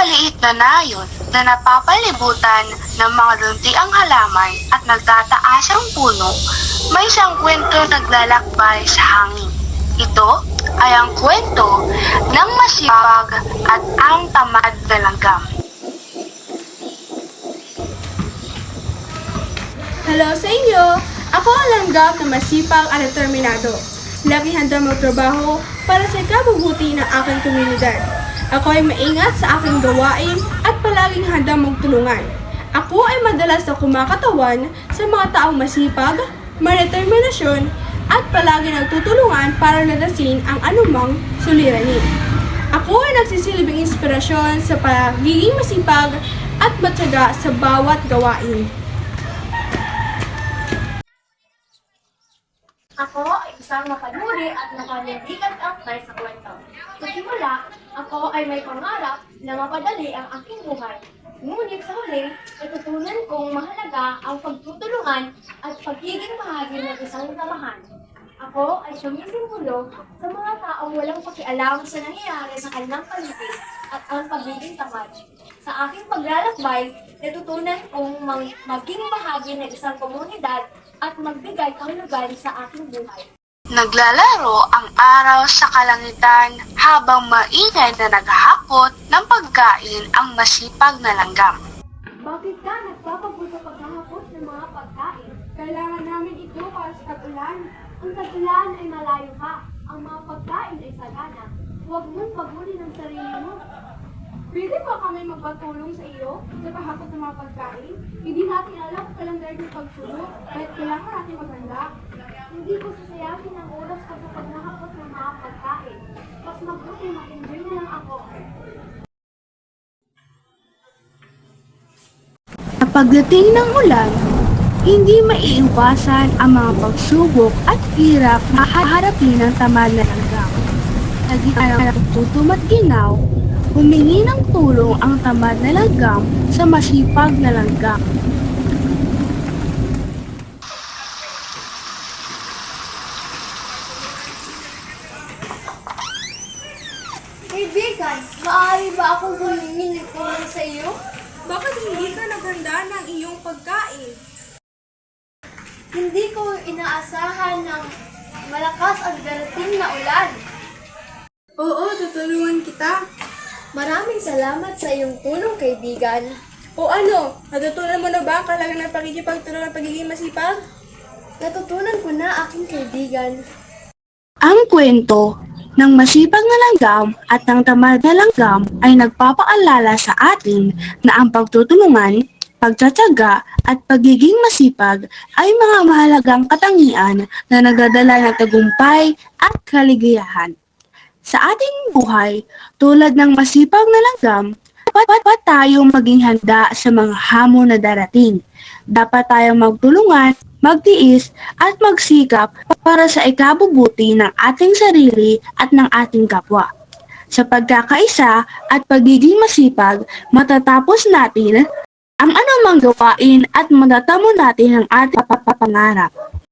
maliit na nayon na napapalibutan ng mga luntiang halaman at nagtataasang puno, may isang kwento naglalakbay sa hangin. Ito ay ang kwento ng masipag at ang tamad na langgam. Hello sa inyo! Ako ang langgam na masipag at determinado. Lagi handa magtrabaho para sa ikabubuti ng aking komunidad. Ako ay maingat sa aking gawain at palaging handa magtulungan. Ako ay madalas na kumakatawan sa mga taong masipag, may determinasyon, at palagi nagtutulungan para ladasin ang anumang suliranin. Ako ay nagsisilbing inspirasyon sa pagiging masipag at matyaga sa bawat gawain. Ako ay isang mapanuri at makanindigan aktor sa kwento. Sa simula, ako ay may pangarap na mapadali ang aking buhay. Ngunit sa huli, natutunan kong mahalaga ang pagtutulungan at pagiging bahagi ng isang samahan. Ako ay sumisimulo sa mga taong walang pakialam sa nangyayari sa kanilang paligid at ang pagiging tamad. Sa aking paglalakbay, natutunan kong maging bahagi ng isang komunidad at magbigay kahulugan sa aking buhay. Naglalaro ang araw sa kalangitan habang maingay na naghahakot ng pagkain ang masipag na langgam. Bakit ka nagpapagulo paghahapos ng mga pagkain? Kailangan namin ito para sa tag-ulan. Ang tagpuan ay malayo ka. Ang mga pagkain ay sagana. Huwag mong paguli ng sarili mo. Pwede ba kami magpatulong sa iyo sa paghakot ng mga pagkain? Hindi natin alam kung kailan dahil yung pagsulong, kahit kailangan natin maghanda. Hindi ko sasayangin ang oras ko sa paghahapos ng mga pagkain. Mas mabuti mag-enjoy na lang ako. Sa pagdating ng ulan, hindi maiiwasan ang mga pagsubok at hirap na haharapin ng tamad na langgam. Naging ng tutum at ginaw, humingi ng tulong ang tamad na langgam sa masipag na langgam. Kaibigan, maaari ba akong humingi ng tulong sa iyo? Bakit hindi ka naghanda ng iyong pagkain? Hindi ko inaasahan ng malakas ang darating na ulan. Oo, tutulungan kita. Maraming salamat sa iyong tulong, kaibigan. O ano, natutunan mo na ba ang kailangan ng pagkikipagtulungan at pagiging masipag? Natutunan ko na, aking kaibigan. Ang kwento ng masipag na langgam at ng tamad na langgam ay nagpapaalala sa atin na ang pagtutulungan, pagtsatsaga at pagiging masipag ay mga mahalagang katangian na nagdadala ng tagumpay at kaligayahan. Sa ating buhay, tulad ng masipag na langgam, dapat tayong maging handa sa mga hamon na darating. Dapat tayong magtulungan, magtiis at magsikap para sa ikabubuti ng ating sarili at ng ating kapwa. Sa pagkakaisa at pagiging masipag, matatapos natin ang anumang gawain at matatamo natin ang ating pangarap.